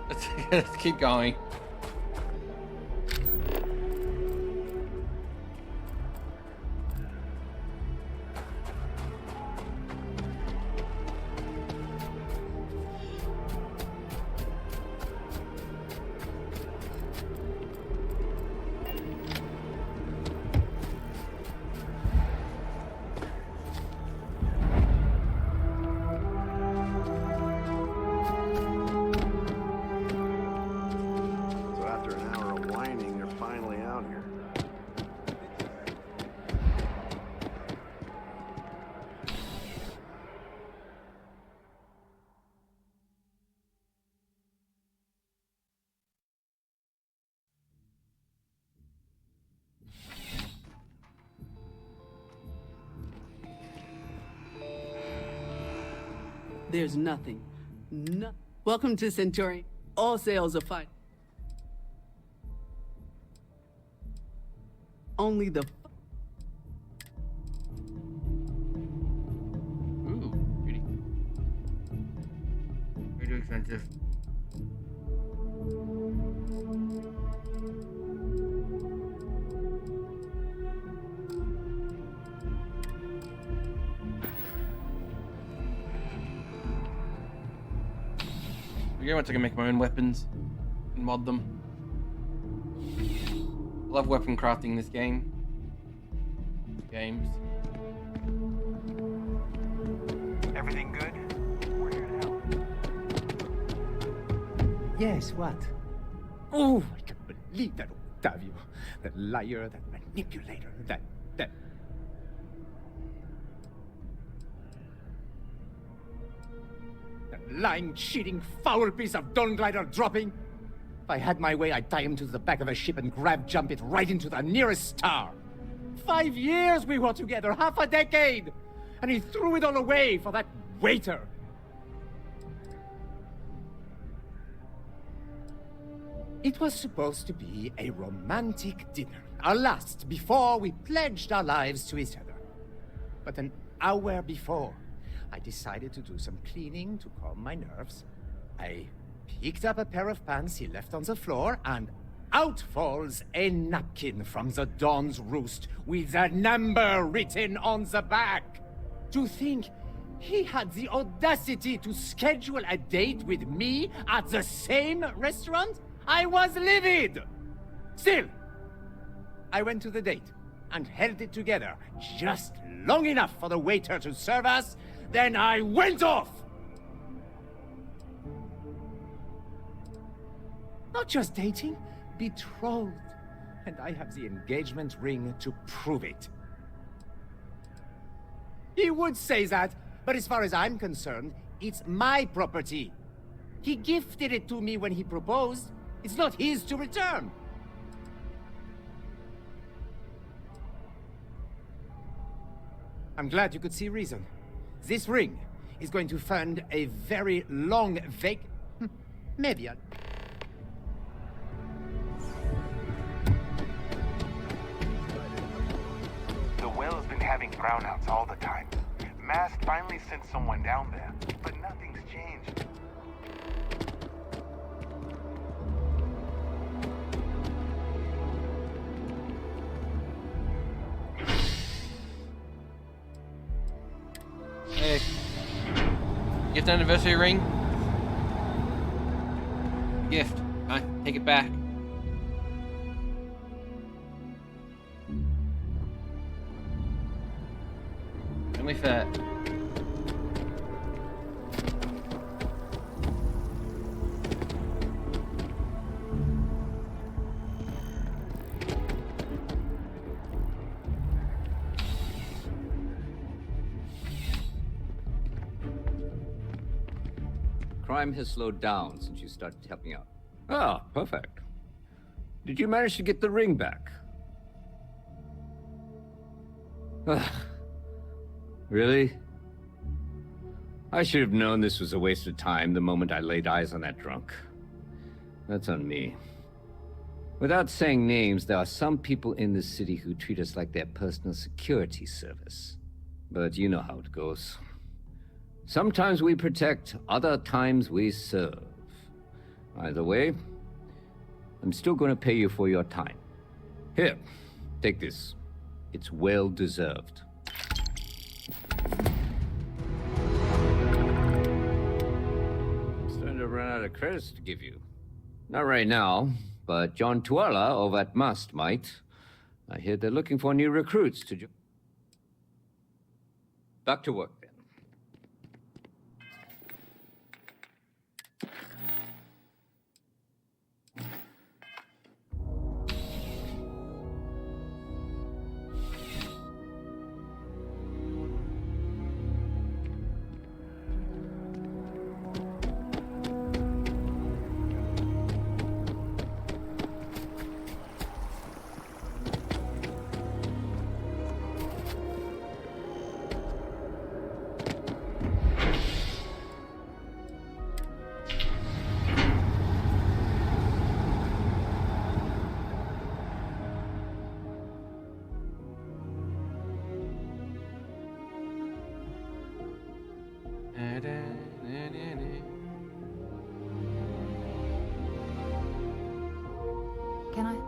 Let's keep going. So after an hour of whining, you're finally out here. There's nothing. Welcome to Centauri. All sales are fine. Only the Ooh, pretty. Pretty expensive. Very much I can make my own weapons and mod them. I love weapon crafting in this game. Games. Everything good? We're here to help. Yes, what? Oh, I can't believe that Octavio. That liar, that manipulator, that... That lying, cheating, foul piece of Dawn Glider dropping. If I had my way, I'd tie him to the back of a ship and jump it right into the nearest star. 5 years we were together, half a decade! And he threw it all away for that waiter. It was supposed to be a romantic dinner, our last before we pledged our lives to each other. But an hour before, I decided to do some cleaning to calm my nerves. I picked up a pair of pants he left on the floor, and out falls a napkin from the Dawn's roost with a number written on the back. To think he had the audacity to schedule a date with me at the same restaurant? I was livid! Still, I went to the date and held it together just long enough for the waiter to serve us, then I went off! Not just dating, betrothed. And I have the engagement ring to prove it. He would say that, but as far as I'm concerned, it's my property. He gifted it to me when he proposed. It's not his to return. I'm glad you could see reason. This ring is going to fund a very long maybe a... The well's been having brownouts all the time. Mast finally sent someone down there, but nothing's changed. Hey. Gift anniversary ring. Gift. Take it back. Only fair. Crime has slowed down since you started helping out. Ah, perfect. Did you manage to get the ring back? Really? I should have known this was a waste of time the moment I laid eyes on that drunk. That's on me. Without saying names, there are some people in this city who treat us like their personal security service. But you know how it goes. Sometimes we protect, other times we serve. Either way, I'm still going to pay you for your time. Here, take this. It's well deserved. I'm starting to run out of credits to give you. Not right now, but John Tuala over at Must might. I hear they're looking for new recruits to join. Back to work, then.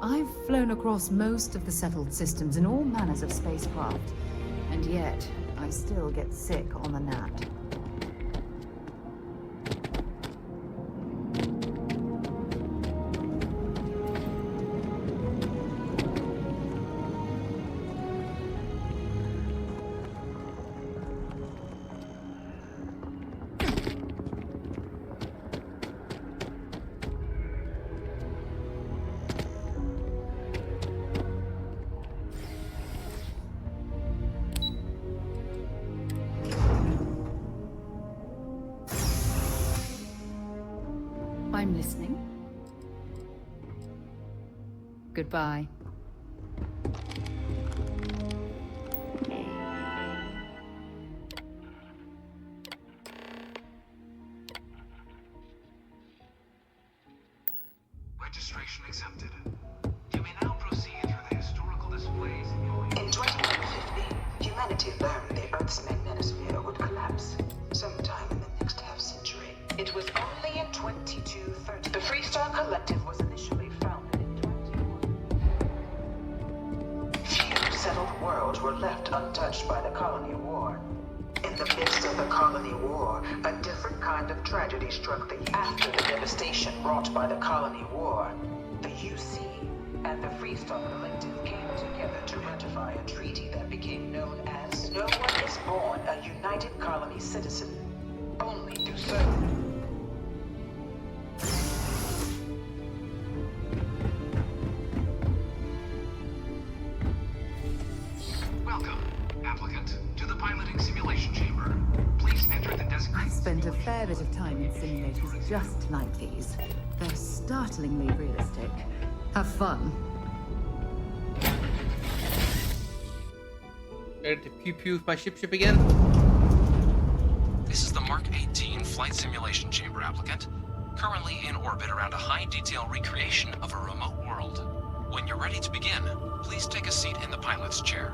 I've flown across most of the settled systems in all manners of spacecraft, and yet I still get sick on the gnat. I'm listening. Goodbye. Registration accepted. You may now proceed through the historical displays in your... In 2150, humanity learned the Earth's magnetosphere would collapse sometime in the next half-century. It was only in 2230. The Freestar Collective was initially founded in 21... Few settled worlds were left untouched by the Colony War. In the midst of the Colony War, a different kind of tragedy struck the... After the devastation wrought by the Colony War, the UC and the Freestar Collective came together to ratify a treaty that became known as No One is Born a United Colony Citizen, only through service. Welcome, applicant, to the piloting simulation chamber. Please enter the designated... I've spent a fair bit of time in simulators just like these. They're startlingly realistic. Have fun. Ready to pew-pew my ship again? This is the Mark 18 flight simulation chamber, applicant. Currently in orbit around a high-detail recreation of a remote world. When you're ready to begin, please take a seat in the pilot's chair.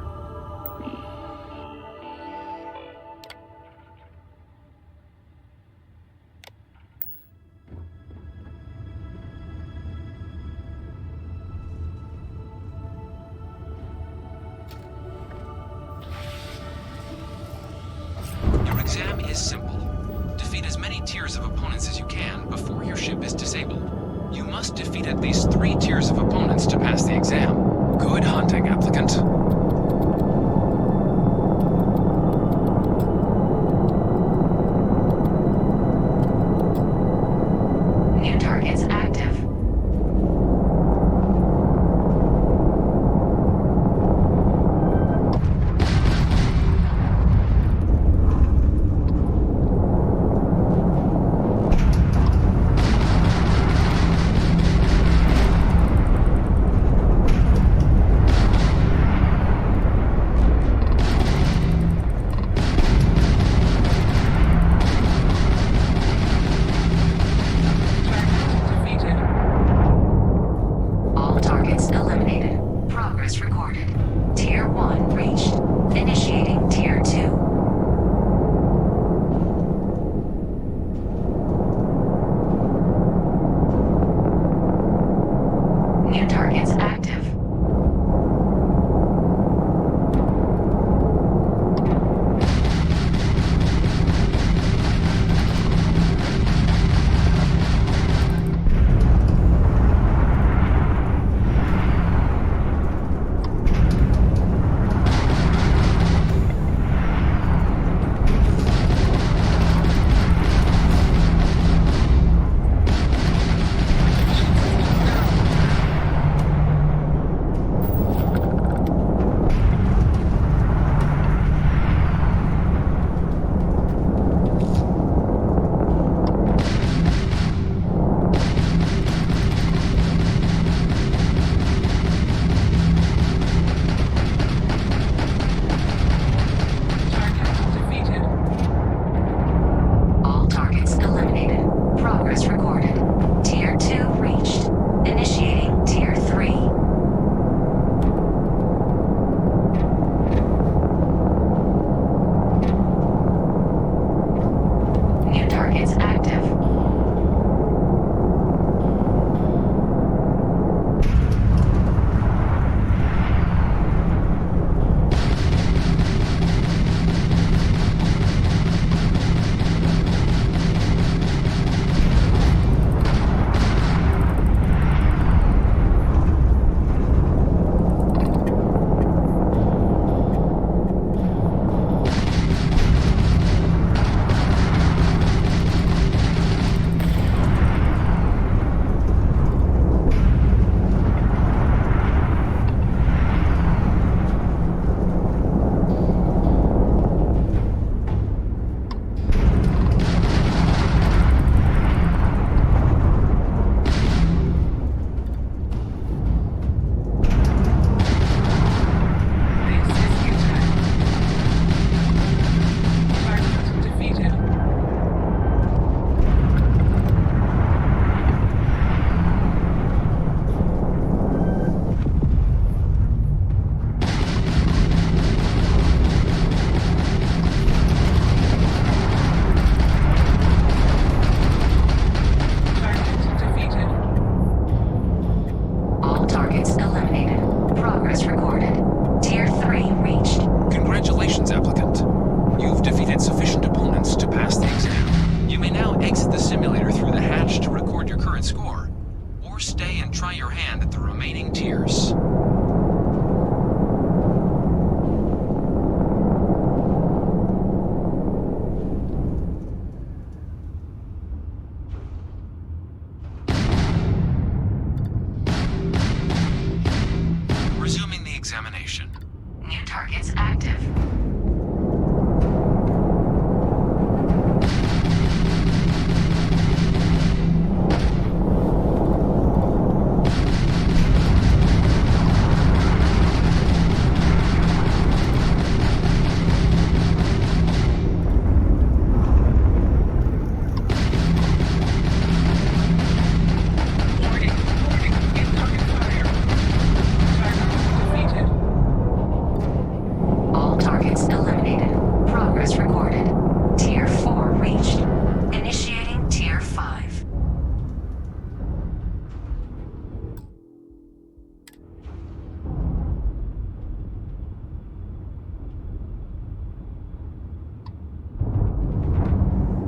Your exam is simple. Defeat as many tiers of opponents as you can before your ship is disabled. You must defeat at least 3 tiers of opponents to pass the exam. Good hunting, applicant. New targets active.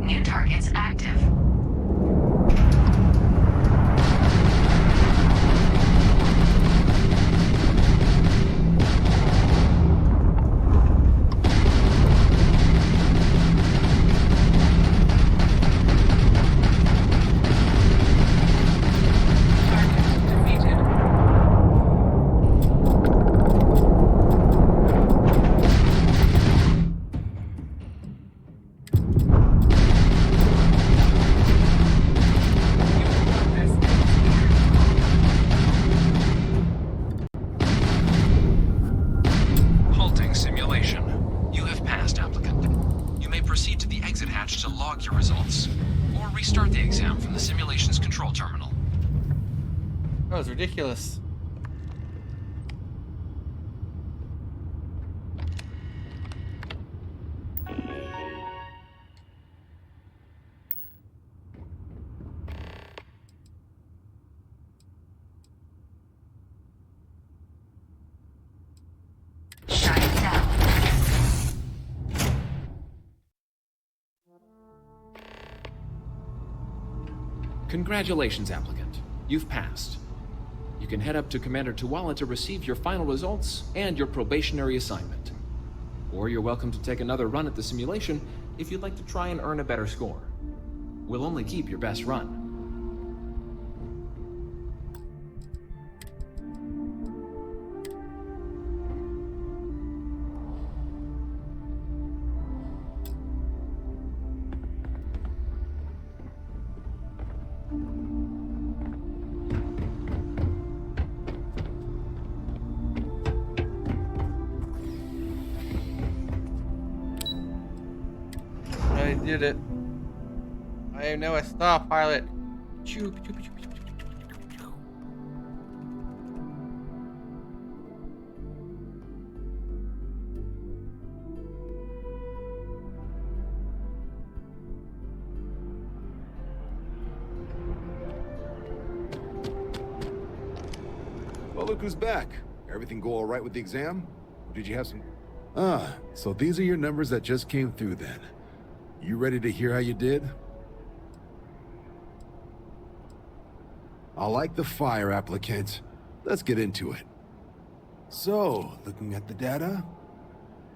New targets active. Halting simulation. You have passed, applicant. You may proceed to the exit hatch to log your results, or restart the exam from the simulation's control terminal. That was ridiculous. Shut it down. Congratulations, applicant. You've passed. You can head up to Commander Tuwala to receive your final results and your probationary assignment. Or you're welcome to take another run at the simulation if you'd like to try and earn a better score. We'll only keep your best run. I did it. I am now a star pilot. Choo, choo, choo, choo, choo, choo, choo. Well, look who's back. Everything go all right with the exam? Or did you have some... Ah, so these are your numbers that just came through then. You ready to hear how you did? I like the fire, applicant. Let's get into it. So, looking at the data,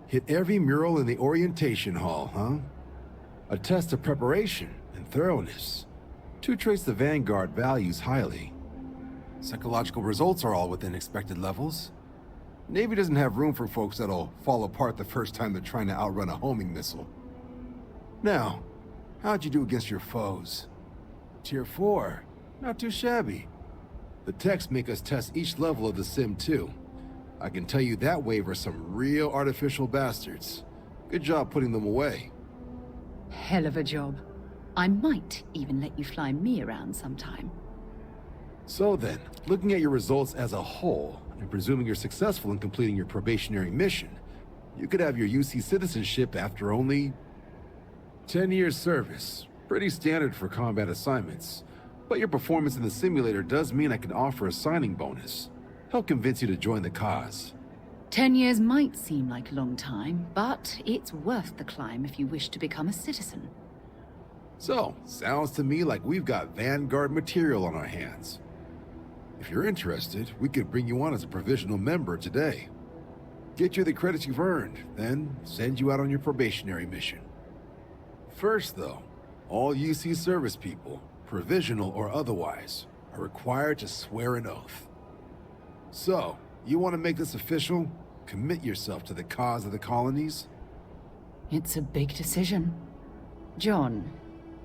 hit every mural in the orientation hall, huh? A test of preparation and thoroughness. 2 traits the Vanguard values highly. Psychological results are all within expected levels. Navy doesn't have room for folks that'll fall apart the first time they're trying to outrun a homing missile. Now, how'd you do against your foes? Tier 4, not too shabby. The techs make us test each level of the sim too. I can tell you that wave are some real artificial bastards. Good job putting them away. Hell of a job. I might even let you fly me around sometime. So then, looking at your results as a whole, and presuming you're successful in completing your probationary mission, you could have your UC citizenship after only 10 years service. Pretty standard for combat assignments. But your performance in the simulator does mean I can offer a signing bonus. Help convince you to join the cause. 10 years might seem like a long time, but it's worth the climb if you wish to become a citizen. So, sounds to me like we've got Vanguard material on our hands. If you're interested, we could bring you on as a provisional member today. Get you the credits you've earned, then send you out on your probationary mission. First, though, all UC service people, provisional or otherwise, are required to swear an oath. So, you want to make this official? Commit yourself to the cause of the colonies? It's a big decision. John,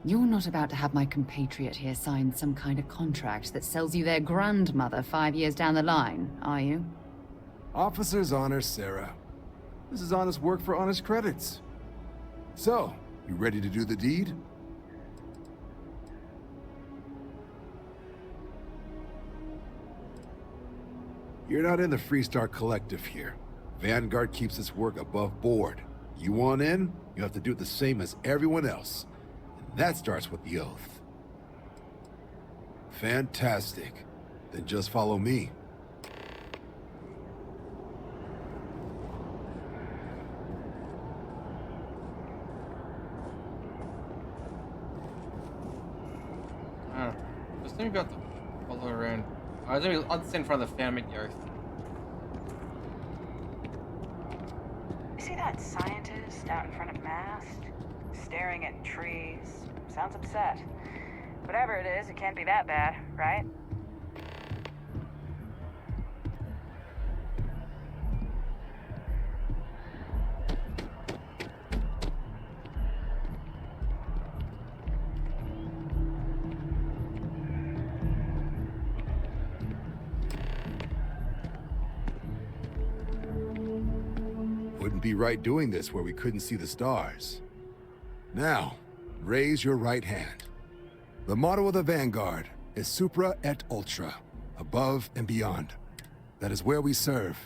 you're not about to have my compatriot here sign some kind of contract that sells you their grandmother 5 years down the line, are you? Officer's honor, Sarah. This is honest work for honest credits. So, you ready to do the deed? You're not in the Freestar Collective here. Vanguard keeps its work above board. You want in, you have to do the same as everyone else. And that starts with the oath. Fantastic. Then just follow me. something about the follow around. I'll stand in front of the famine yard. You see that scientist out in front of Mast? Staring at trees. Sounds upset. Whatever it is, it can't be that bad, right? Wouldn't be right doing this where we couldn't see the stars. Now, raise your right hand. The motto of the Vanguard is Supra et Ultra, above and beyond. That is where we serve.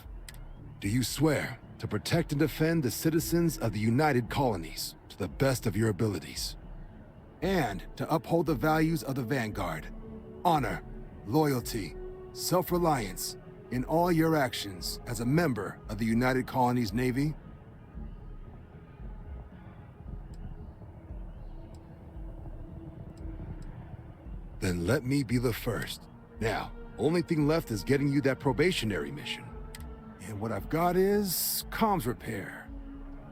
Do you swear to protect and defend the citizens of the United Colonies to the best of your abilities? And to uphold the values of the Vanguard, honor, loyalty, self-reliance, in all your actions as a member of the United Colonies Navy? Then let me be the first. Now, only thing left is getting you that probationary mission. And what I've got is comms repair.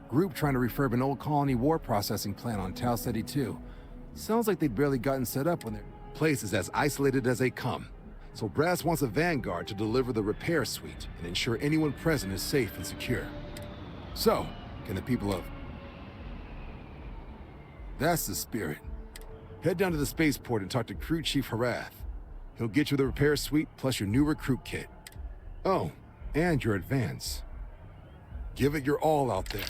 Group trying to refurb an old colony war processing plant on Tau Ceti 2. Sounds like they'd barely gotten set up when their place is as isolated as they come. So Brass wants a Vanguard to deliver the repair suite and ensure anyone present is safe and secure. So, can the people of... That's the spirit. Head down to the spaceport and talk to Crew Chief Harath. He'll get you the repair suite plus your new recruit kit. Oh, and your advance. Give it your all out there.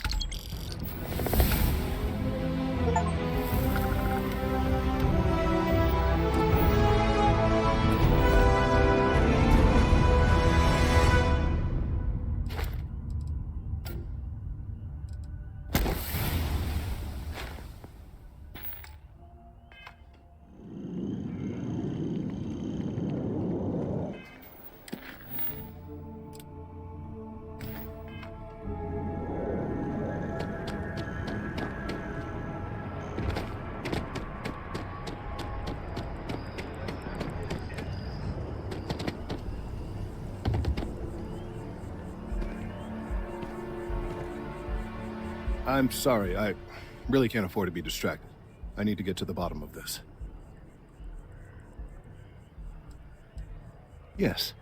I'm sorry, I really can't afford to be distracted. I need to get to the bottom of this. Yes,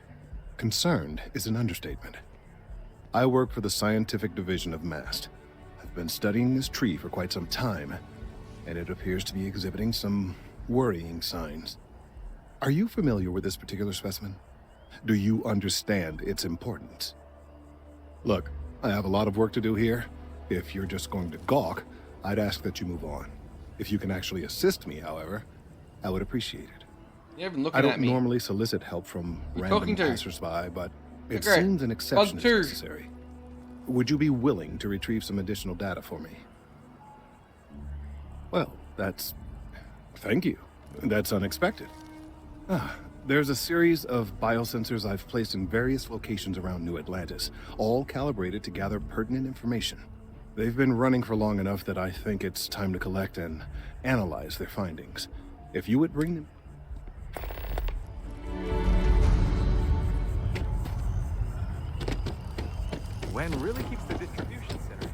concerned is an understatement. I work for the scientific division of MAST. I've been studying this tree for quite some time, and it appears to be exhibiting some worrying signs. Are you familiar with this particular specimen? Do you understand its importance? Look, I have a lot of work to do here. If you're just going to gawk, I'd ask that you move on. If you can actually assist me, however, I would appreciate it. You're even looking I don't at me. normally solicit help from You're random talking to- passersby, but it Okay. seems an exception is Talk to- necessary. Would you be willing to retrieve some additional data for me? Well, thank you. That's unexpected. There's a series of biosensors I've placed in various locations around New Atlantis, all calibrated to gather pertinent information. They've been running for long enough that I think it's time to collect and analyze their findings. If you would bring them... Wen really keeps the distribution center.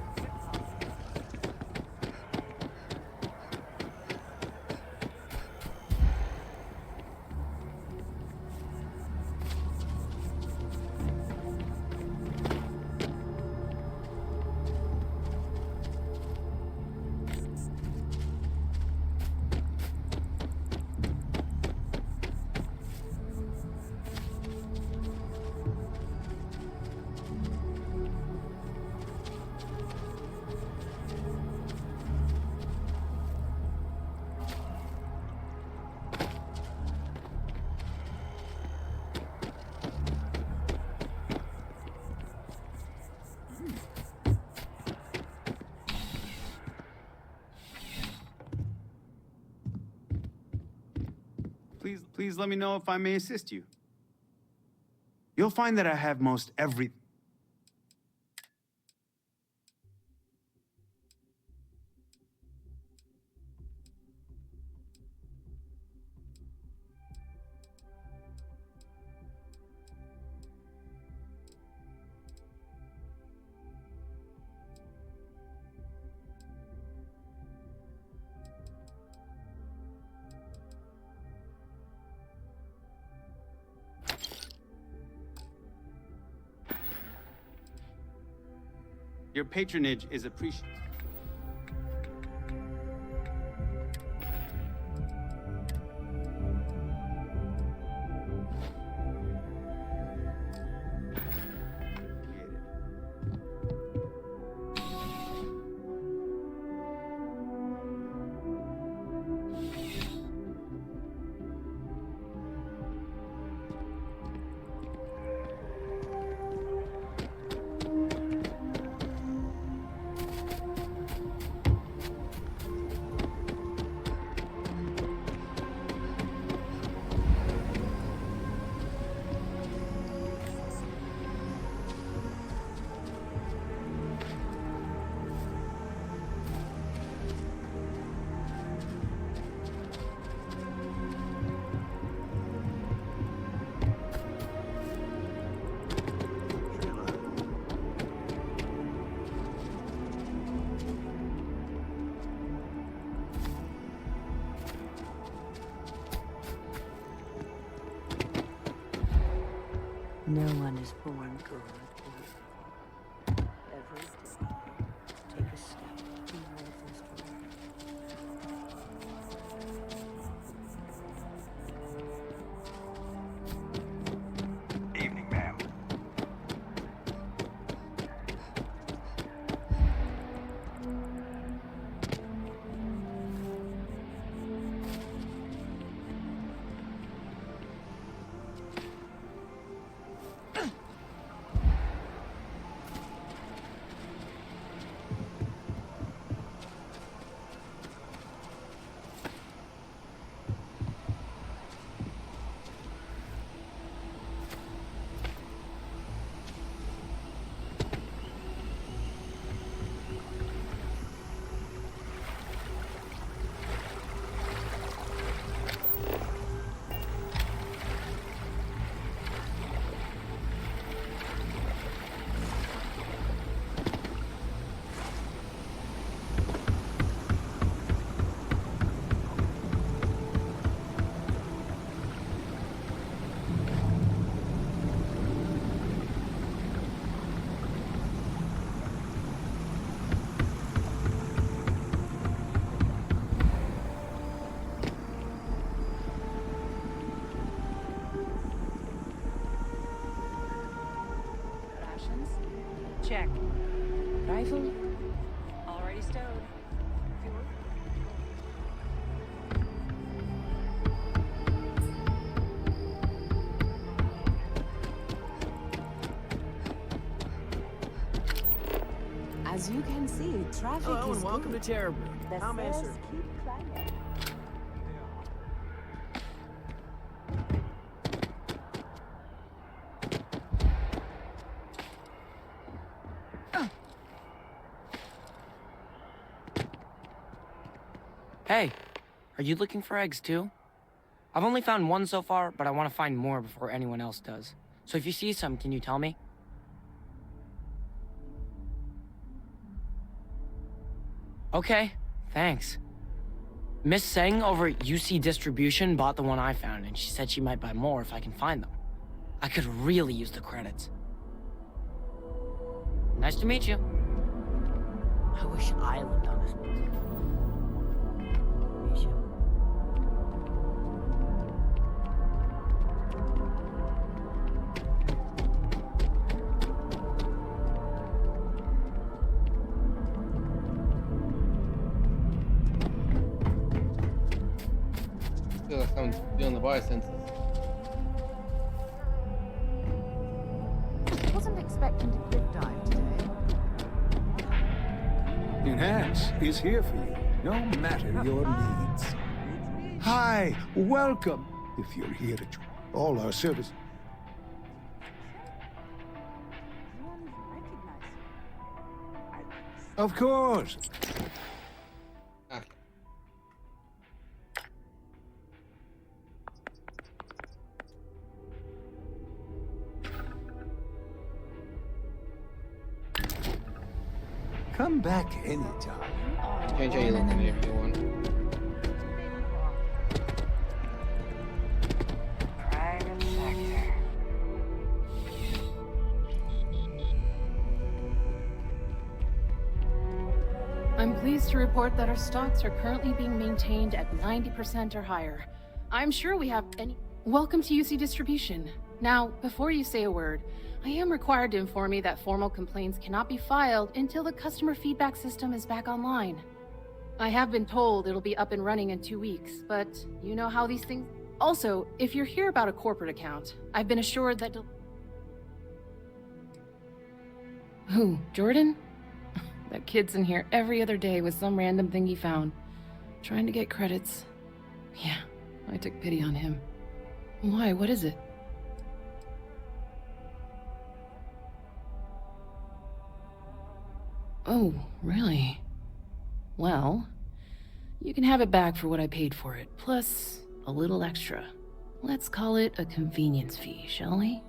Please let me know if I may assist you. You'll find that I have most every... Your patronage is appreciated. No one is born good. Every day, take a step towards this truth. Evening, ma'am. Check. Rifle? Already stowed. Fuel? As you can see, traffic Hello is and welcome good. to Terror. How may I serve? Keep climbing. Hey, are you looking for eggs too? I've only found one so far, but I want to find more before anyone else does. So if you see some, can you tell me? Okay, thanks. Miss Seng over at UC Distribution bought the one I found, and she said she might buy more if I can find them. I could really use the credits. Nice to meet you. I wish I lived on this planet. Feel like someone's doing the biosenses. Wasn't expecting to cliff dive today. Enhance is here for you, no matter your needs. Hi, welcome. If you're here to join all our service. Of course. Okay. Come back anytime. Change how you look whenever you want. Private sector. to report that our stocks are currently being maintained at 90% or higher. I'm sure we have any... Welcome to UC Distribution. Now, before you say a word, I am required to inform you that formal complaints cannot be filed until the customer feedback system is back online. I have been told it'll be up and running in 2 weeks, but you know how these things... Also, if you're here about a corporate account, I've been assured that... Who, Jordan? That kid's in here every other day with some random thing he found, trying to get credits. Yeah, I took pity on him. Why, what is it? Oh, really? Well, you can have it back for what I paid for it, plus a little extra. Let's call it a convenience fee, shall we?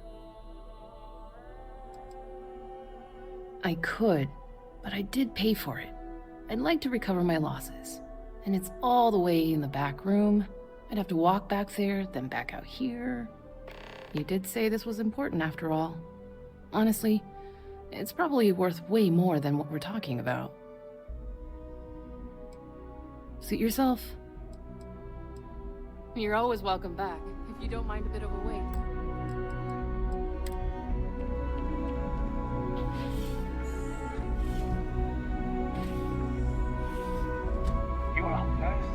I could, but I did pay for it. I'd like to recover my losses. And it's all the way in the back room. I'd have to walk back there, then back out here. You did say this was important after all. Honestly, it's probably worth way more than what we're talking about. Suit yourself. You're always welcome back, if you don't mind a bit of a wait. You are nice.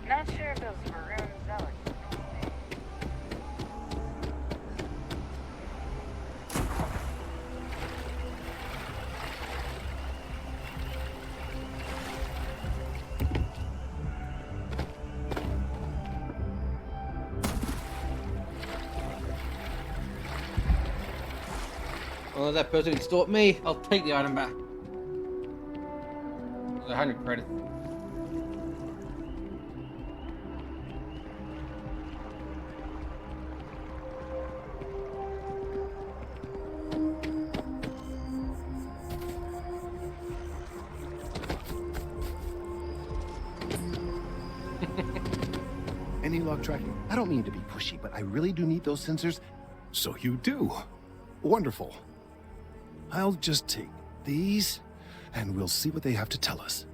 Not sure if those maroon zealots. Well, that person who stole me, I'll take the item back. 100 credits. Any luck tracking? I don't mean to be pushy, but I really do need those sensors. So you do. Wonderful. I'll just take these, and we'll see what they have to tell us.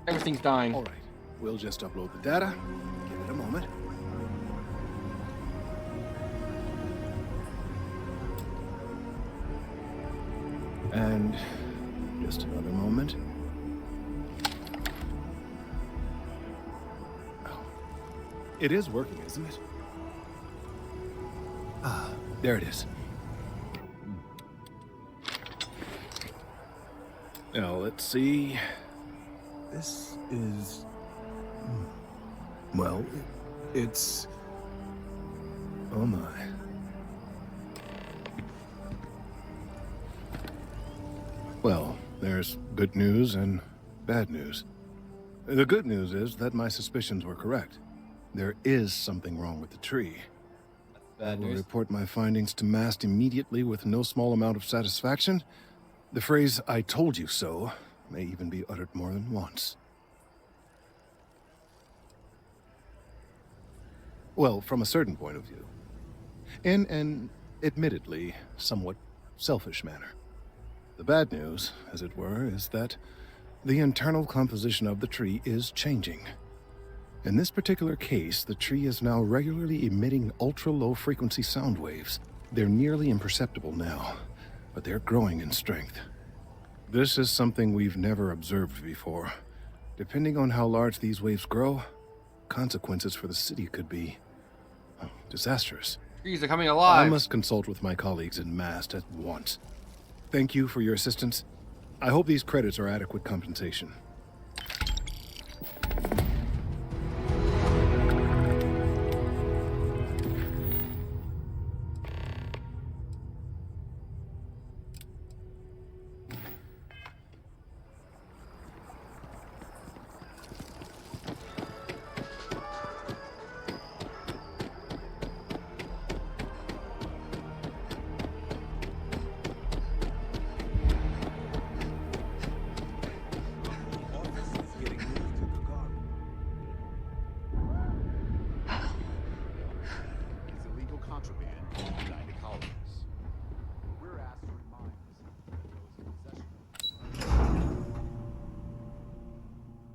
Everything's dying. All right. We'll just upload the data. Give it a moment. And just another moment. Oh. It is working, isn't it? Ah, there it is. Now, let's see. This is... Well, it's... Oh my. Well, there's good news and bad news. The good news is that my suspicions were correct. There is something wrong with the tree. Bad I will news. report my findings to MAST immediately with no small amount of satisfaction. The phrase, "I told you so," may even be uttered more than once. Well, from a certain point of view. In an, admittedly, somewhat selfish manner. The bad news, as it were, is that the internal composition of the tree is changing. In this particular case, the tree is now regularly emitting ultra-low frequency sound waves. They're nearly imperceptible now, but they're growing in strength. This is something we've never observed before. Depending on how large these waves grow, consequences for the city could be disastrous. Trees are coming alive. I must consult with my colleagues in Mast at once. Thank you for your assistance. I hope these credits are adequate compensation.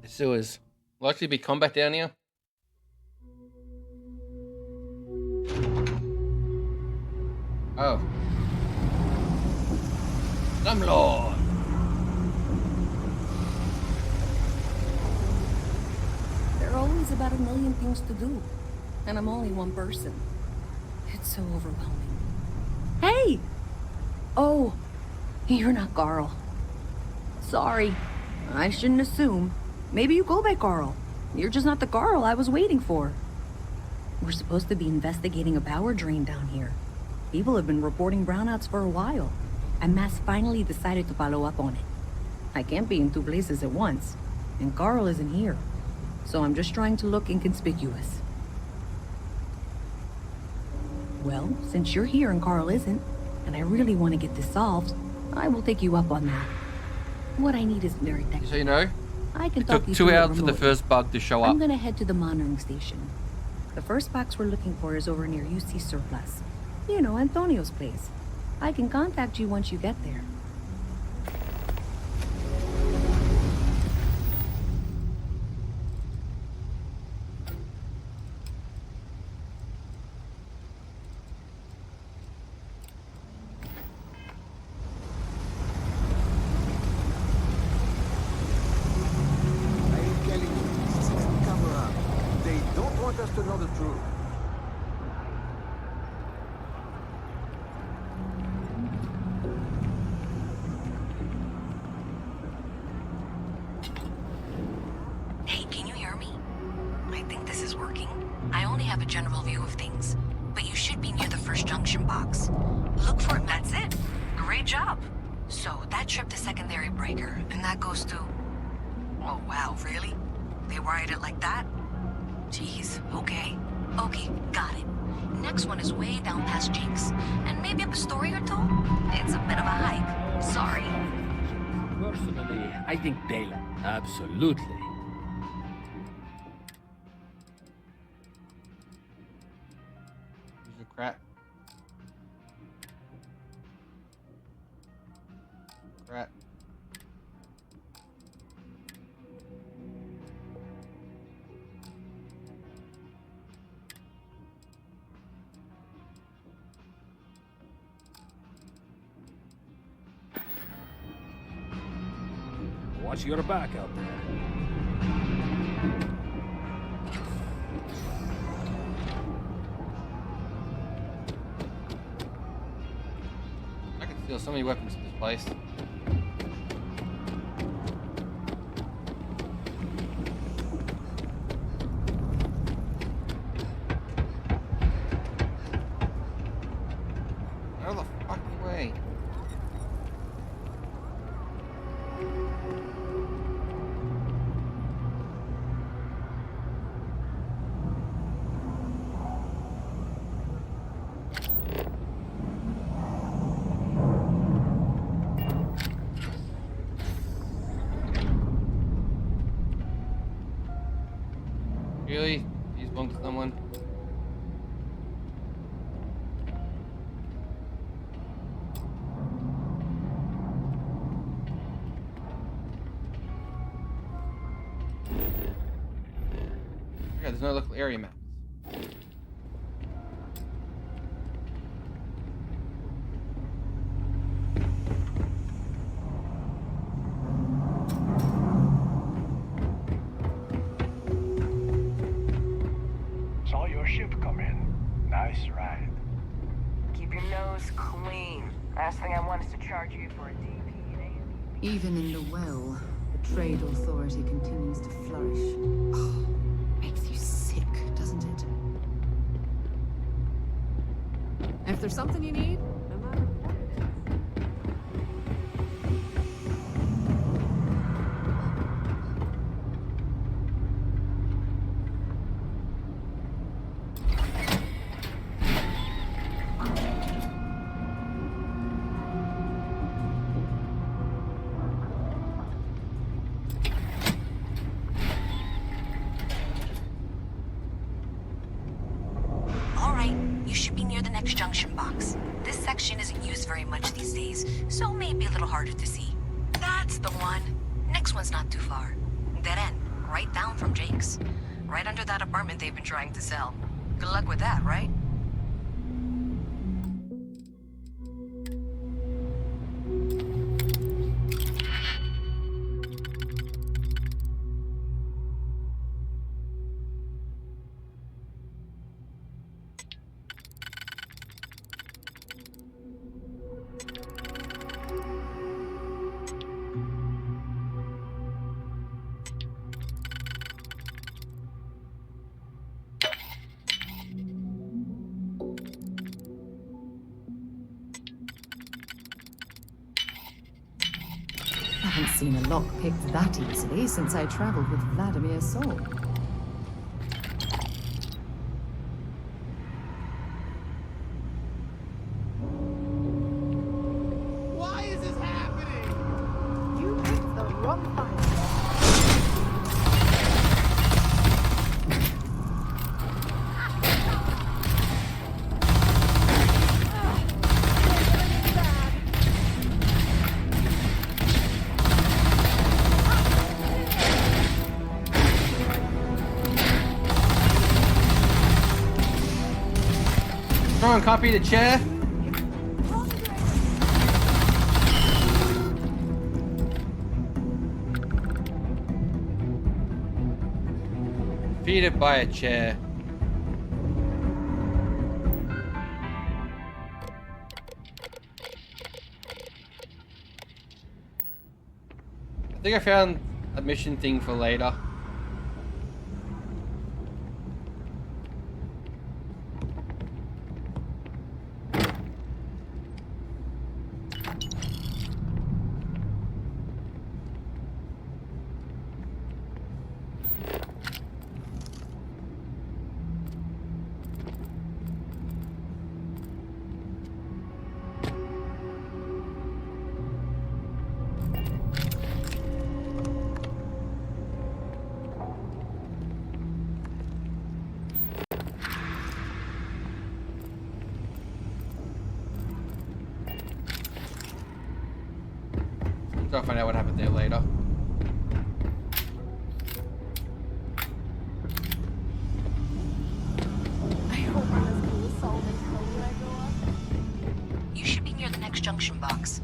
Sewers. Will actually be combat down here. Oh. Slumlord. There are always about a million things to do, and I'm only one person. It's so overwhelming. Hey! Oh, you're not Carl. Sorry, I shouldn't assume. Maybe you go by Carl. You're just not the Carl I was waiting for. We're supposed to be investigating a power drain down here. People have been reporting brownouts for a while, and Mass finally decided to follow up on it. I can't be in two places at once, and Carl isn't here, so I'm just trying to look inconspicuous. Well, since you're here and Carl isn't, and I really want to get this solved, I will take you up on that. What I need is very technical. So you know, I can it talk took you 2 through it hours for the remotely. first bug to show up. I'm gonna head to the monitoring station. The first box we're looking for is over near UC Surplus. You know, Antonio's place. I can contact you once you get there. I'm telling you, this is a camera. They don't want us to know the truth. Hey, can you hear me? I think this is working. I only have a general view of things, but you should be near the first junction box. Look for it. That's it. Great job. So that tripped the secondary breaker, and that goes to... Oh, wow, really? They wired it like that? Jeez, okay. Okay, got it. Next one is way down past Jake's, and maybe up a story or two? It's a bit of a hike. Sorry. Personally, I think daylight. Absolutely. Use your crap. Crap. Watch your back out there. I can steal so many weapons in this place. Out of the fucking way. Really? He's bumped someone. Yeah, there's no local area maps. your ship come in. Nice ride. Keep your nose clean. Last thing I want is to charge you for a DP and A&P. Even in the well, the trade authority continues to flourish. Oh, makes you sick, doesn't it? If there's something you need, no matter what it is. All right, you should be near the next junction box. This section isn't used very much these days, so maybe a little harder to see. That's the one. Next one's not too far. Dead end, right down from Jake's. Right under that apartment they've been trying to sell. Good luck with that, right? Haven't seen a lock picked that easily since I traveled with Vladimir Sol. Why is this happening? You picked the wrong fight. Someone copy the chair. Defeated by a chair. I think I found a mission thing for later. I'll find out what happened there later. I hope I'm as cool as Solomon when I grow up. You should be near the next junction box.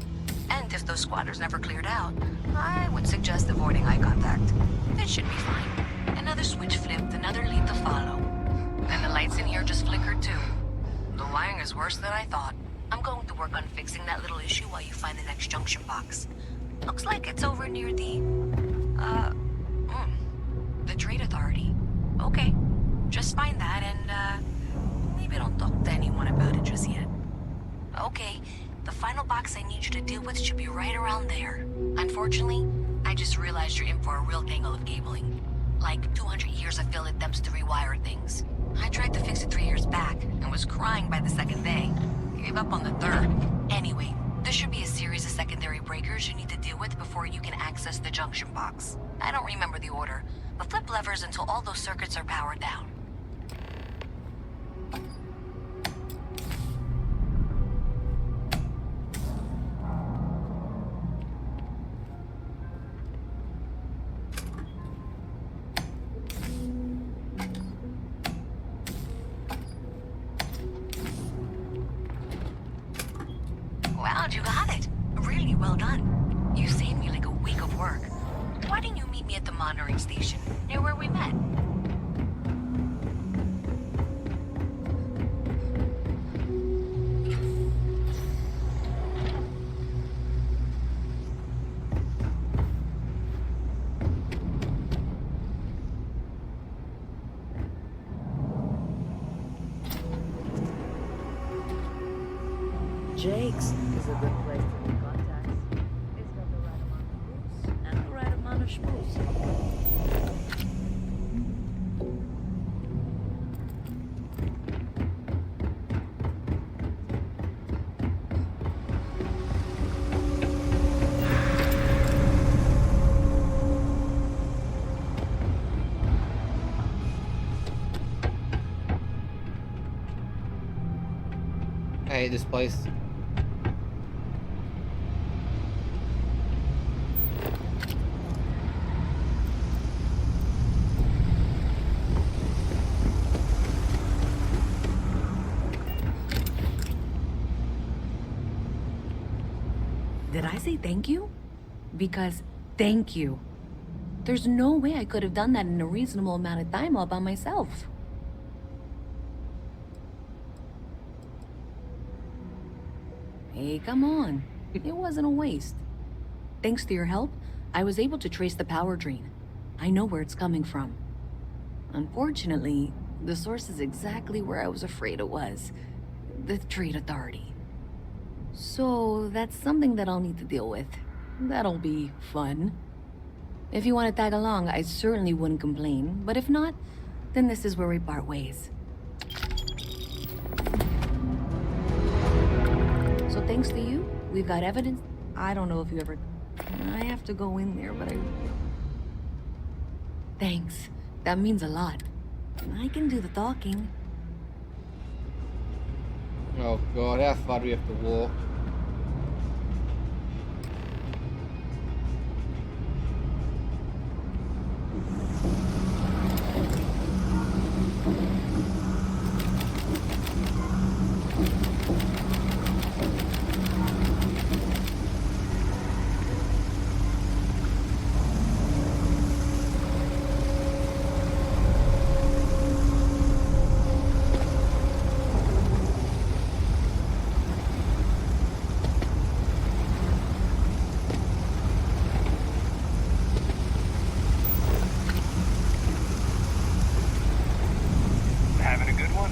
And if those squatters never cleared out, I would suggest avoiding eye contact. It should be fine. Another switch flipped, another lead to follow. And the lights in here just flickered too. The wiring is worse than I thought. I'm going to work on fixing that little issue while you find the next junction box. Looks like it's over near the trade authority. Okay, just find that and, maybe don't talk to anyone about it just yet. Okay, the final box I need you to deal with should be right around there. Unfortunately, I just realized you're in for a real tangle of cabling. Like 200 years of field attempts to rewire things. I tried to fix it 3 years back and was crying by the second day. Gave up on the third. Anyway, there should be a series of secondary breakers you need to deal with before you can access the junction box. I don't remember the order, but flip levers until all those circuits are powered down. Wow, you got it. Really well done. You saved me like a week of work. Why didn't you meet me at the monitoring station, near where we met? Jake's is a good place to make contacts. It's got the right amount of booze and the right amount of schmooze. I hate this place. Did I say thank you? Because thank you. There's no way I could have done that in a reasonable amount of time all by myself. Hey, come on. It wasn't a waste. Thanks to your help, I was able to trace the power drain. I know where it's coming from. Unfortunately, the source is exactly where I was afraid it was. The Trade Authority. So, that's something that I'll need to deal with. That'll be fun. If you want to tag along, I certainly wouldn't complain. But if not, then this is where we part ways. So thanks to you, we've got evidence. I don't know if you ever... I have to go in there, but I... Thanks. That means a lot. I can do the talking. Oh god, how far do we have to walk? Having a good one?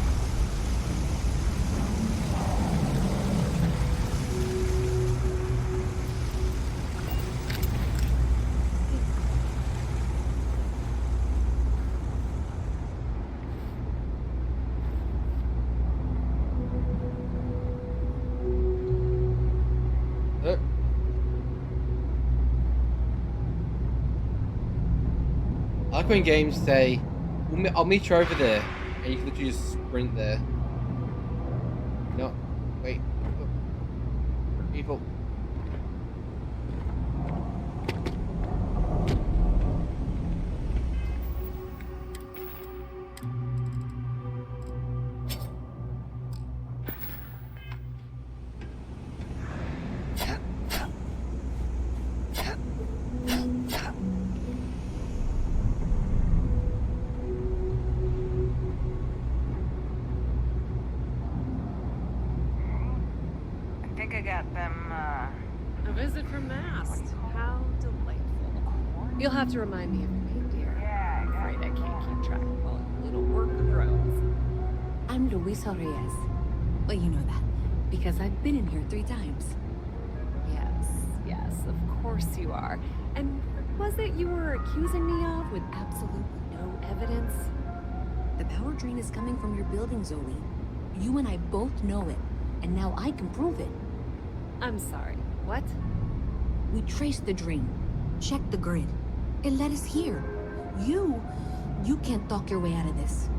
I like when games say, I'll meet you over there, and you can literally just sprint there. No, wait. People. I think I got them, A visit from Mast. How delightful. You'll have to remind me of your name, dear. Yeah, I'm afraid I can't keep track of all the little worker drones. I'm Luisa Reyes. Well, you know that, because I've been in here 3 times. Yes, of course you are. And what was it you were accusing me of with absolutely no evidence? The power drain is coming from your building, Zoe. You and I both know it, and now I can prove it. I'm sorry, what? We traced the drain, checked the grid. It led us here. You can't talk your way out of this.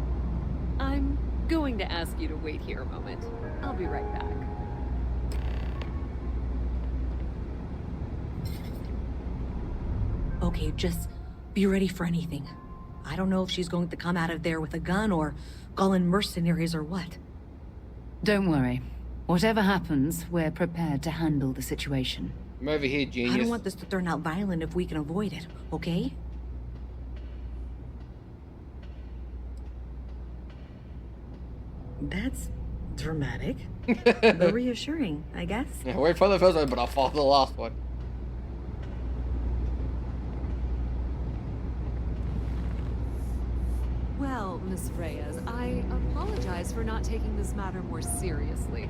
I'm going to ask you to wait here a moment. I'll be right back. Okay, just be ready for anything. I don't know if she's going to come out of there with a gun or call in mercenaries or what. Don't worry. Whatever happens, we're prepared to handle the situation. I'm over here, genius. I don't want this to turn out violent if we can avoid it, okay? That's dramatic. But reassuring, I guess. Yeah, wait for the first one, but I'll follow the last one. Well, Miss Reyes, I apologize for not taking this matter more seriously.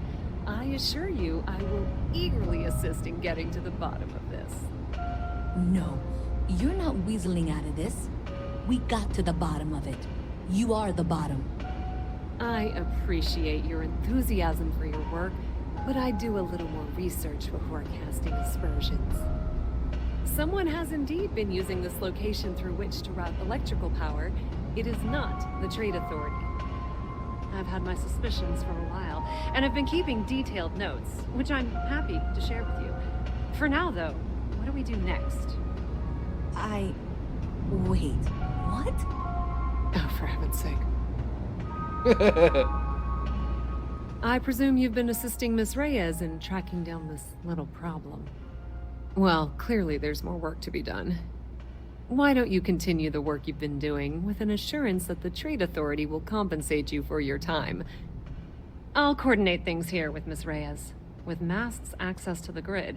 I assure you, I will eagerly assist in getting to the bottom of this. No, you're not weaseling out of this. We got to the bottom of it. You are the bottom. I appreciate your enthusiasm for your work, but I do a little more research before casting aspersions. Someone has indeed been using this location through which to route electrical power. It is not the Trade Authority. I've had my suspicions for a while, and have been keeping detailed notes, which I'm happy to share with you. For now, though, what do we do next? Wait, what? Oh, for heaven's sake. I presume you've been assisting Miss Reyes in tracking down this little problem. Well, clearly there's more work to be done. Why don't you continue the work you've been doing with an assurance that the Trade Authority will compensate you for your time? I'll coordinate things here with Miss Reyes. With Mast's access to the grid,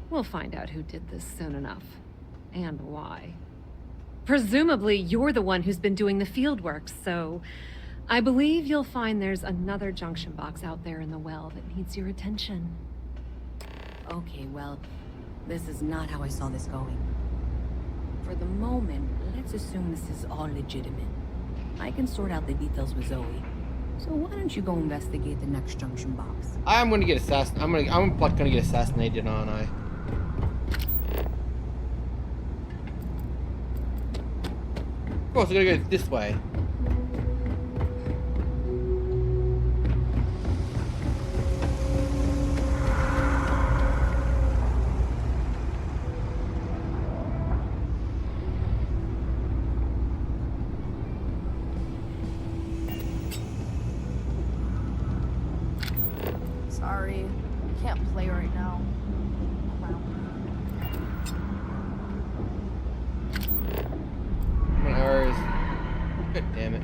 we'll find out who did this soon enough. And why. Presumably, you're the one who's been doing the field work, so I believe you'll find there's another junction box out there in the well that needs your attention. Okay, well, this is not how I saw this going. For the moment, let's assume this is all legitimate. I can sort out the details with Zoe. So why don't you go investigate the next junction box? I'm gonna get assassinated. I'm gonna get assassinated, aren't I? Of course, we're gonna go this way. Sorry, can't play right now. What hours? God damn it.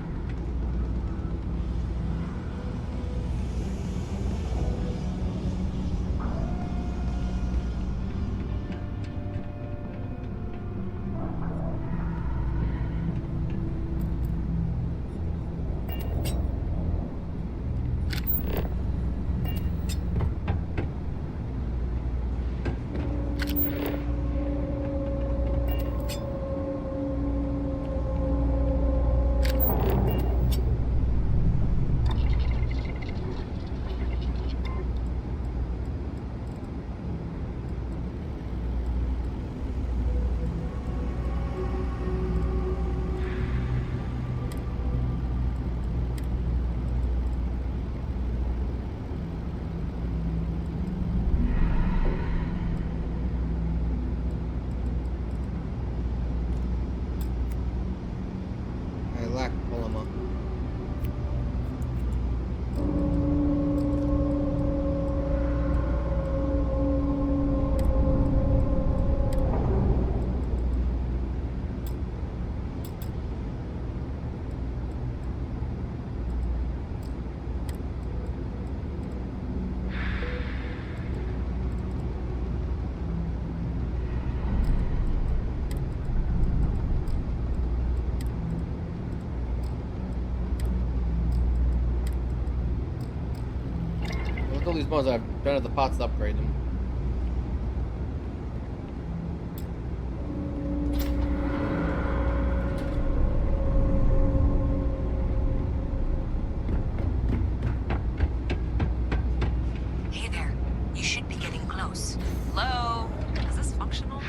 Lack polymer. Look at all these mods I've done at the parts to upgrade them. Hey there. You should be getting close. Hello? Is this functional?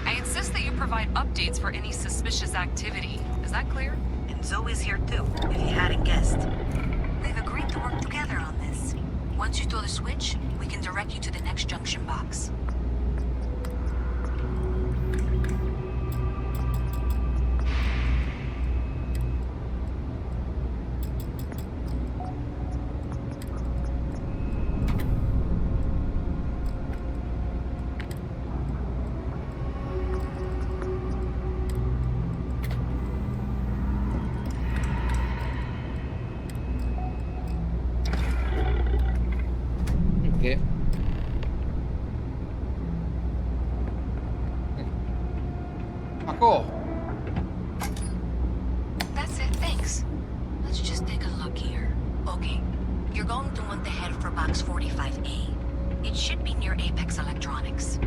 I insist that you provide updates for any suspicious activity. Is that clear? And Zoe's here too, if you hadn't guessed. We've agreed to work together on this. Once you throw the switch, we can direct you to the next junction box. Okay. Ah, cool. That's it, thanks. Let's just take a look here. Okay, you're you're going to want to head for box 45A. It should be near Apex Electronics.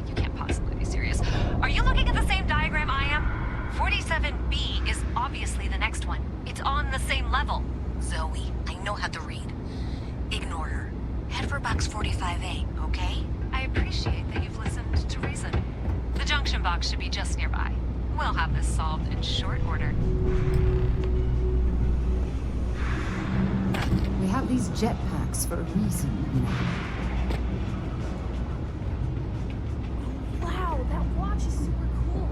You can't possibly be serious. Are you looking at the same diagram I am? 47B is obviously the next one. It's on the same level. Zoe, I know how to read. Ignore her. Head for box 45A, okay? I appreciate that you've listened to reason. The junction box should be just nearby. We'll have this solved in short order. We have these jetpacks for a reason, you know. Wow, that watch is super cool.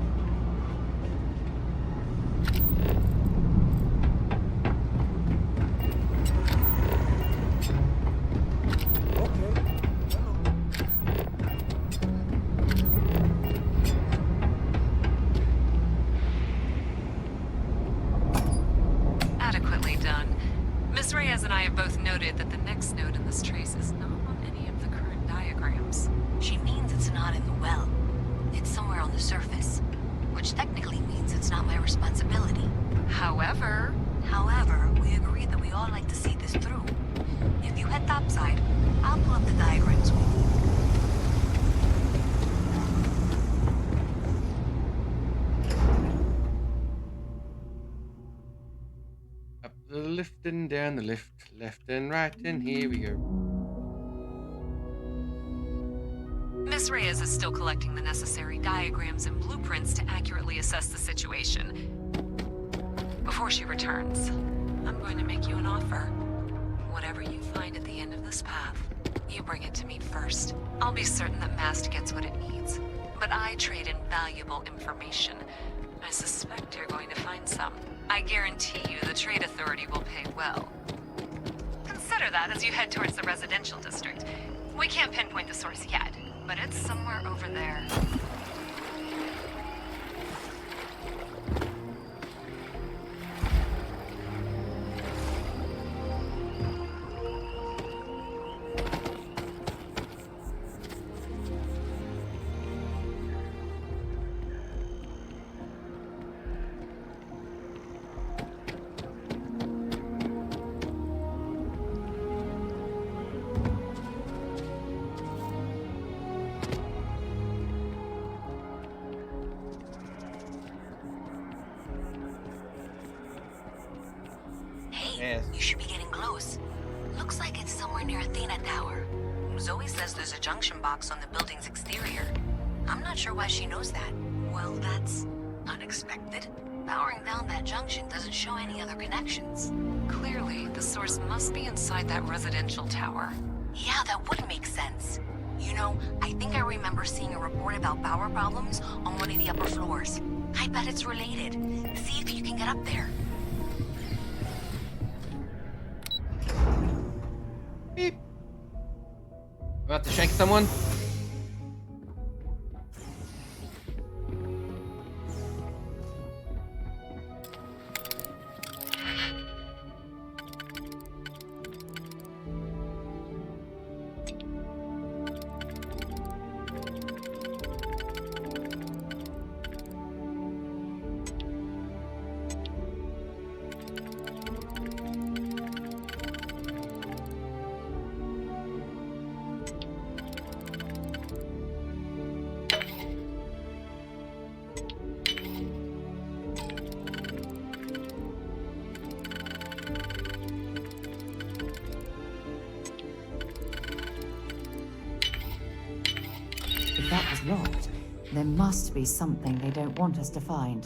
Adequately done. Miss Reyes and I have both noted that the next node in this trace is not on any of the current diagrams. She means it's not in the well. It's somewhere on the surface, which technically means it's not my responsibility. However, we agreed that we all like to see this through. If you head topside, I'll pull up the diagrams we need. Up the lift and down the lift, left and right, and here we go. Miss Reyes is still collecting the necessary diagrams and blueprints to accurately assess the situation. Before she returns, I'm going to make you an offer. Whatever you find at the end of this path, you bring it to me first. I'll be certain that Mast gets what it needs, but I trade in valuable information. I suspect you're going to find some. I guarantee you the Trade Authority will pay well. Consider that as you head towards the residential district. We can't pinpoint the source yet, but it's somewhere over there. You should be getting close. Looks like it's somewhere near Athena Tower. Zoe says there's a junction box on the building's exterior. I'm not sure why she knows that. Well, that's unexpected. Powering down that junction doesn't show any other connections. Clearly, the source must be inside that residential tower. Yeah, that would make sense. You know, I think I remember seeing a report about power problems on one of the upper floors. I bet it's related. See if you can get up there. Beep. About to shank someone? If that was locked, there must be something they don't want us to find.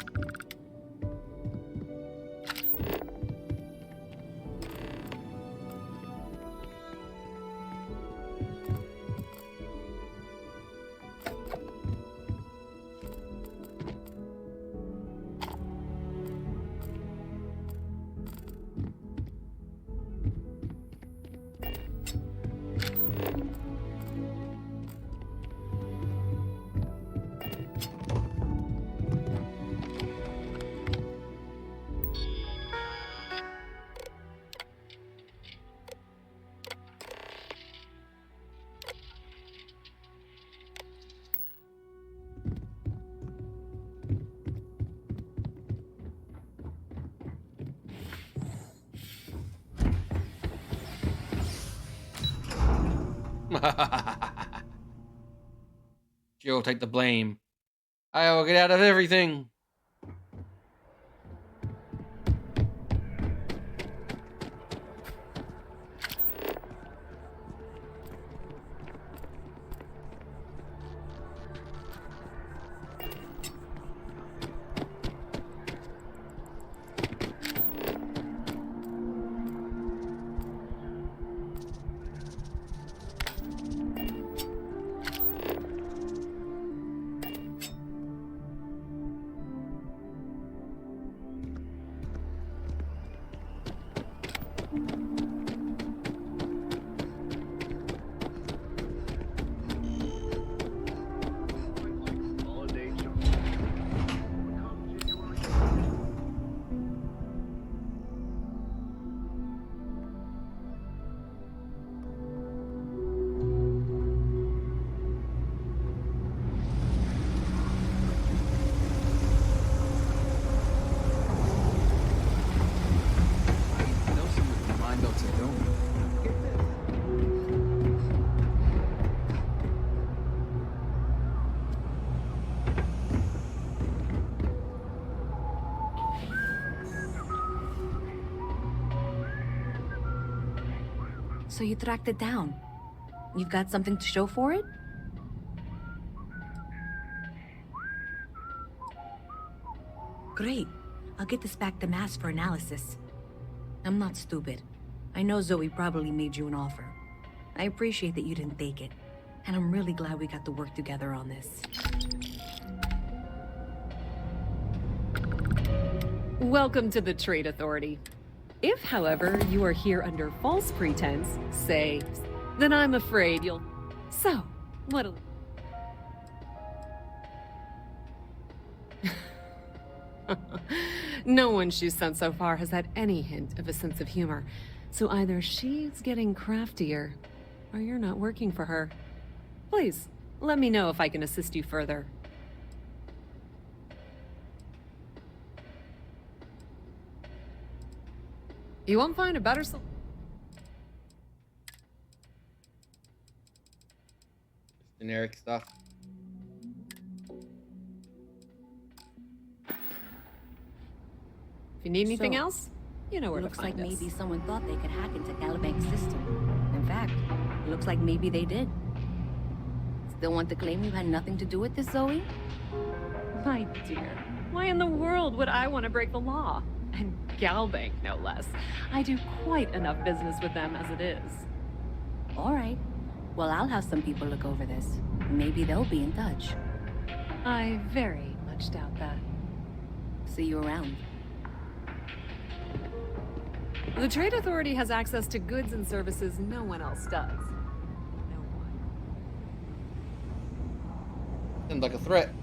She'll take the blame. I will get out of everything. So you tracked it down. You've got something to show for it? Great. I'll get this back to Mass for analysis. I'm not stupid. I know Zoe probably made you an offer. I appreciate that you didn't take it. And I'm really glad we got to work together on this. Welcome to the Trade Authority. If, however, you are here under false pretense, say, then I'm afraid you'll... So, what'll... No one she's sent so far has had any hint of a sense of humor. So either she's getting craftier, or you're not working for her. Please, let me know if I can assist you further. You won't find a better solution. Generic stuff. If you need anything else, you know where to looks find like us. maybe someone thought they could hack into Calibank's system. In fact, it looks like maybe they did. Still want to claim you had nothing to do with this, Zoe? My dear, why in the world would I want to break the law? And Galbank, no less. I do quite enough business with them as it is. All right. Well, I'll have some people look over this. Maybe they'll be in touch. I very much doubt that. See you around. The Trade Authority has access to goods and services no one else does. No one. Seems like a threat.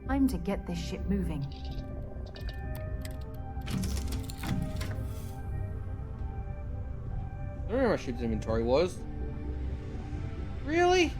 Time to get this ship moving. I don't know where my ship's inventory was. Really?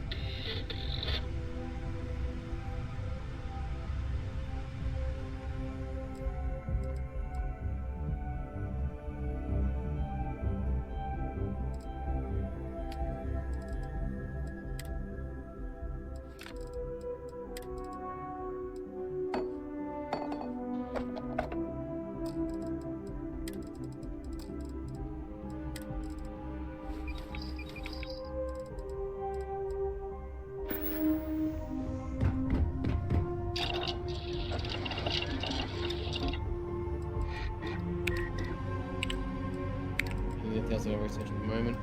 anything else I can research at the moment.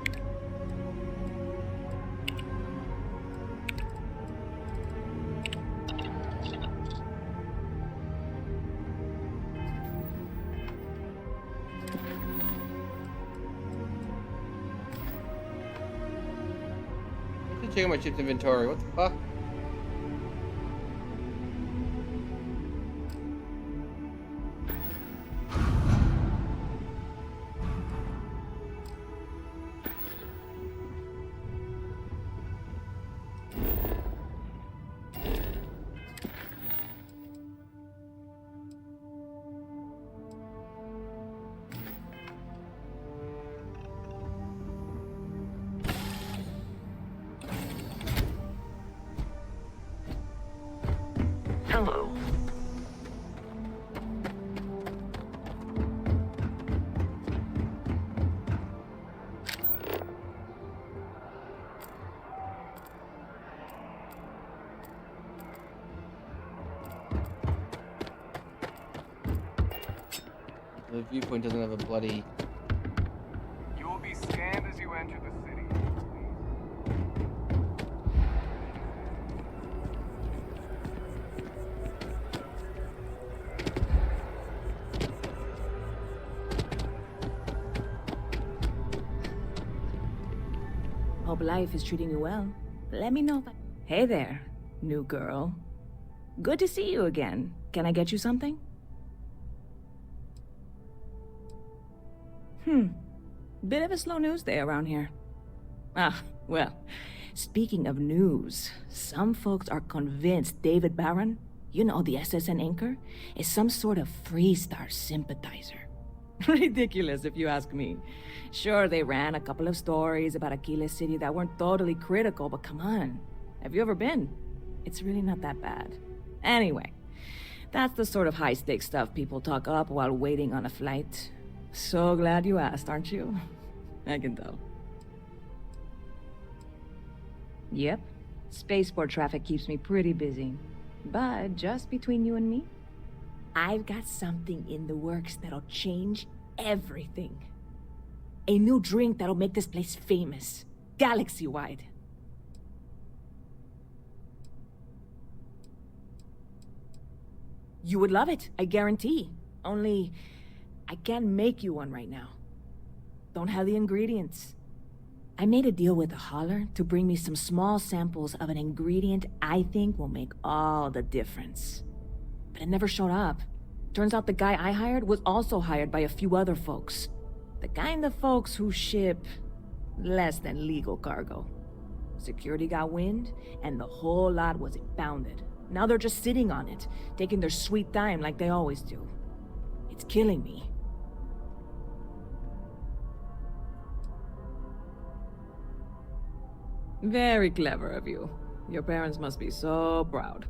Checking my chips inventory. What the fuck? Hello. The viewpoint doesn't have a bloody... You will be scanned as you enter the city. Hope life is treating you well. Let me know if I... Hey there, new girl. Good to see you again. Can I get you something? Bit of a slow news day around here. Ah, well, speaking of news, some folks are convinced David Barron, you know, the SSN anchor, is some sort of Freestar sympathizer. Ridiculous, if you ask me. Sure, they ran a couple of stories about Aquila City that weren't totally critical, but come on. Have you ever been? It's really not that bad. Anyway, that's the sort of high-stakes stuff people talk up while waiting on a flight. So glad you asked, aren't you? I can tell. Yep. Spaceport traffic keeps me pretty busy. But just between you and me, I've got something in the works that'll change everything. A new drink that'll make this place famous. Galaxy-wide. You would love it, I guarantee. Only, I can't make you one right now. Don't have the ingredients. I made a deal with a hauler to bring me some small samples of an ingredient I think will make all the difference. But it never showed up. Turns out the guy I hired was also hired by a few other folks. The kind of folks who ship less than legal cargo. Security got wind, and the whole lot was impounded. Now they're just sitting on it, taking their sweet time like they always do. It's killing me. Very clever of you. Your parents must be so proud.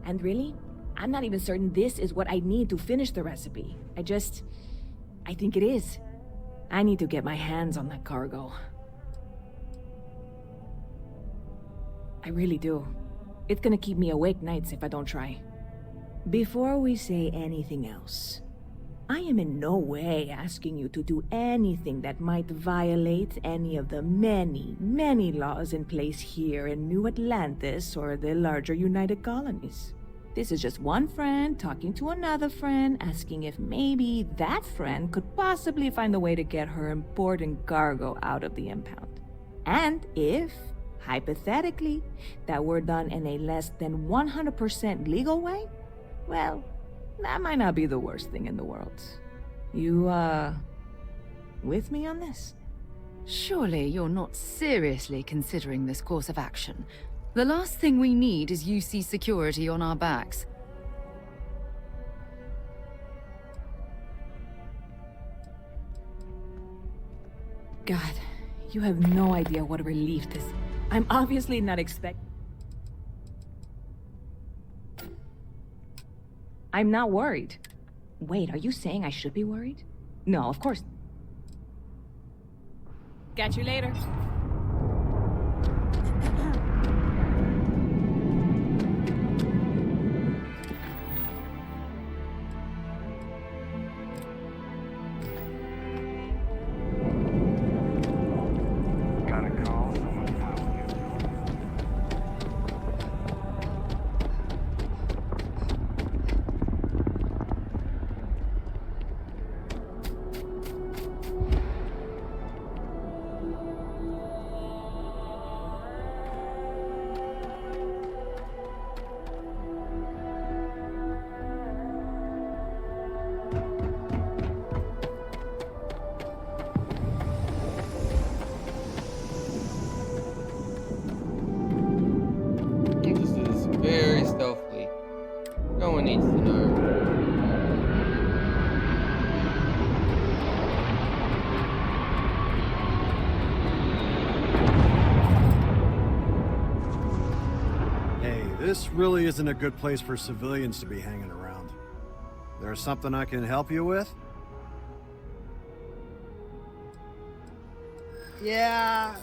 And really, I'm not even certain this is what I need to finish the recipe. I think it is. I need to get my hands on that cargo. I really do. It's gonna keep me awake nights if I don't try. Before we say anything else, I am in no way asking you to do anything that might violate any of the many, many laws in place here in New Atlantis or the larger United Colonies. This is just one friend talking to another friend, asking if maybe that friend could possibly find a way to get her important cargo out of the impound. And if, hypothetically, that were done in a less than 100% legal way, well, that might not be the worst thing in the world. You, with me on this? Surely you're not seriously considering this course of action. The last thing we need is UC security on our backs. God, you have no idea what a relief this is. I'm obviously not I'm not worried. Wait, are you saying I should be worried? No, of course. Catch you later. this really isn't a good place for civilians to be hanging around. There's something I can help you with? Yeah,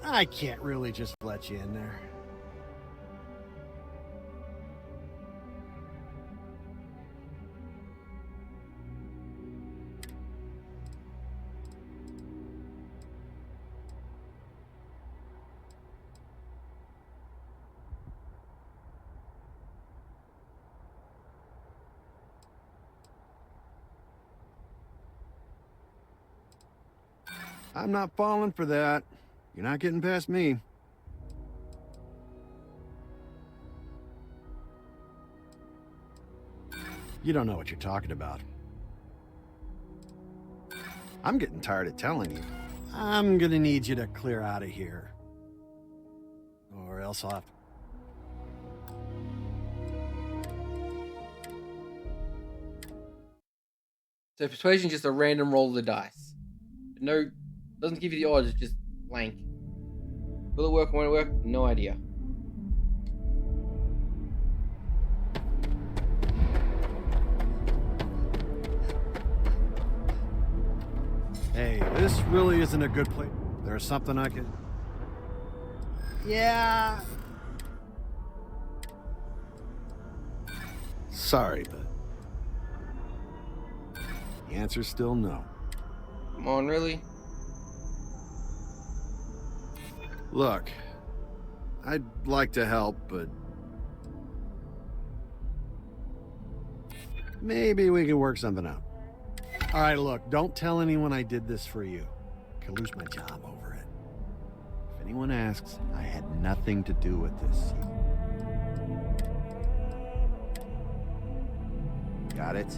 I can't really just let you in there. I'm not falling for that. You're not getting past me. You don't know what you're talking about. I'm getting tired of telling you. I'm gonna need you to clear out of here. Or else I'll have to... So persuasion is just a random roll of the dice. No, doesn't give you the odds, it's just blank. Will it work or won't it work? No idea. Hey, this really isn't a good place. There's something I can... Yeah. Sorry, but... the answer's still no. Come on, really? Look, I'd like to help, but... maybe we can work something out. All right, look, don't tell anyone I did this for you. I could lose my job over it. If anyone asks, I had nothing to do with this. Got it?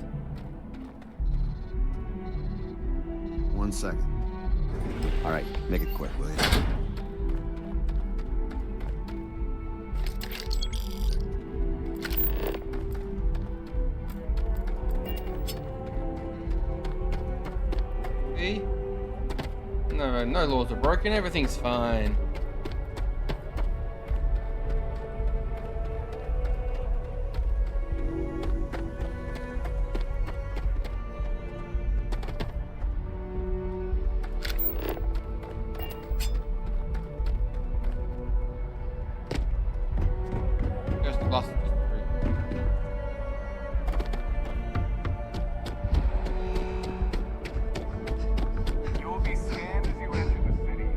1 second. All right, make it quick, will you? See? No laws are broken, everything's fine. Just the glass. You will be scanned as you enter the city.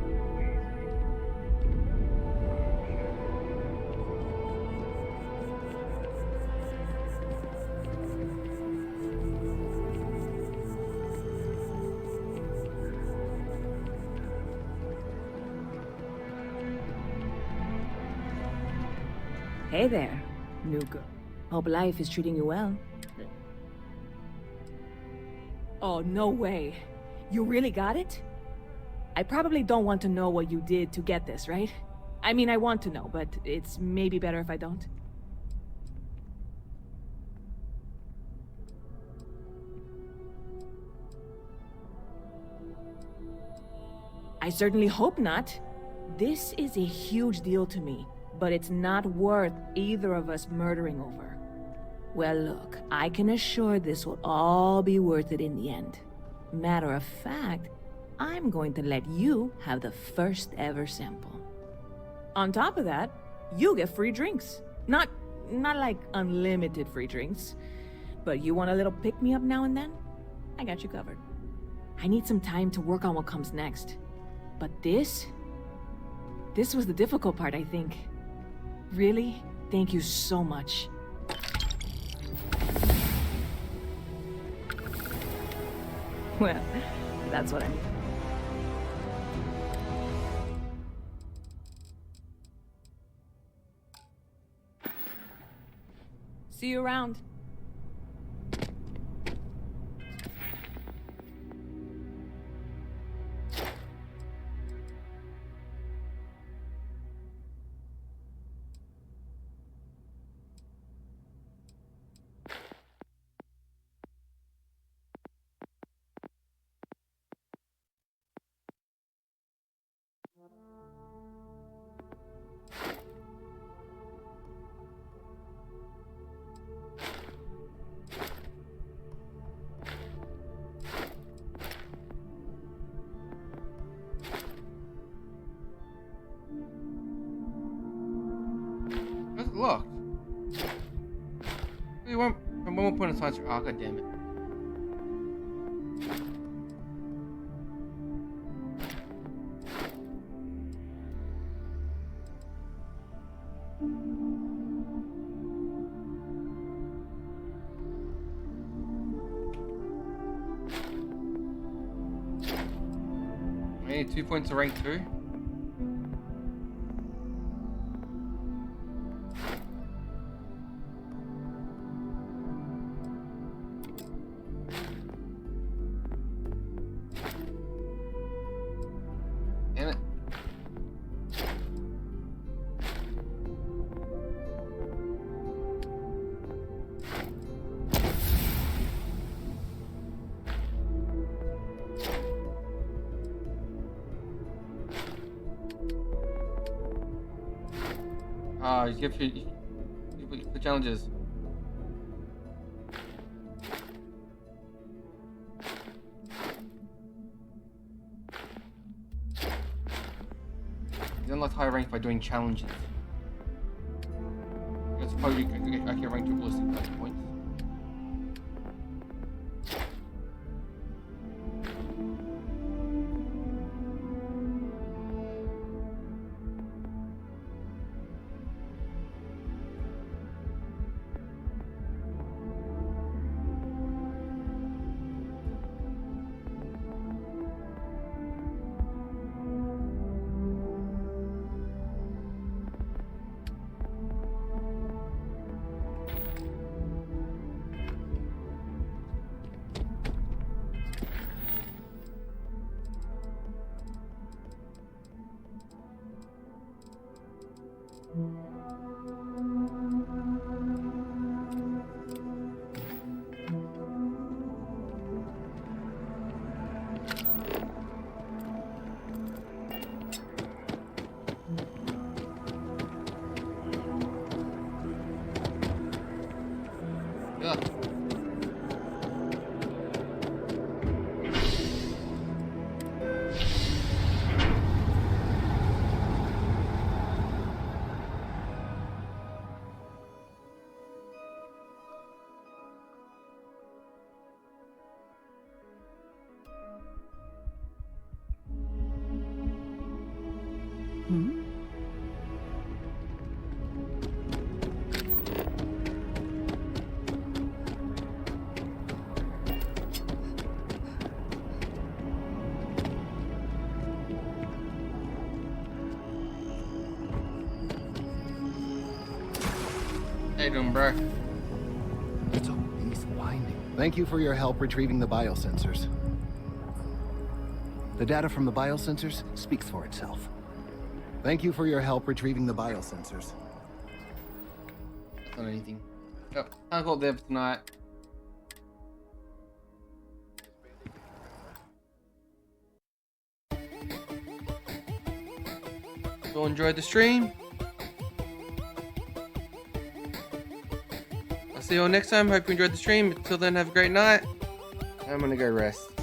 Hey there, new girl. Hope life is treating you well. Oh, no way. You really got it? I probably don't want to know what you did to get this, right? I mean, I want to know, but it's maybe better if I don't. I certainly hope not. This is a huge deal to me, but it's not worth either of us murdering over. Well, look, I can assure this will all be worth it in the end. Matter of fact, I'm going to let you have the first ever sample. On top of that, you get free drinks. Not like unlimited free drinks, but you want a little pick-me-up now and then? I got you covered. I need some time to work on what comes next. But this was the difficult part, I think. Really, thank you so much. Well, that's what I mean. See you around. One more point of science. Oh, god damn it. I need 2 points to rank 2. Damn it. You give the challenges. You unlock higher rank by doing challenges. That's probably I can rank to ballistic points. Yeah. How you doing, bro? It's always winding. Thank you for your help retrieving the biosensors. The data from the biosensors speaks for itself. Thank you for your help retrieving the biosensors. That's not anything. Yep, I'll go there tonight. So enjoyed the stream. I'll see you all next time. Hope you enjoyed the stream. Until then, have a great night. I'm gonna go rest.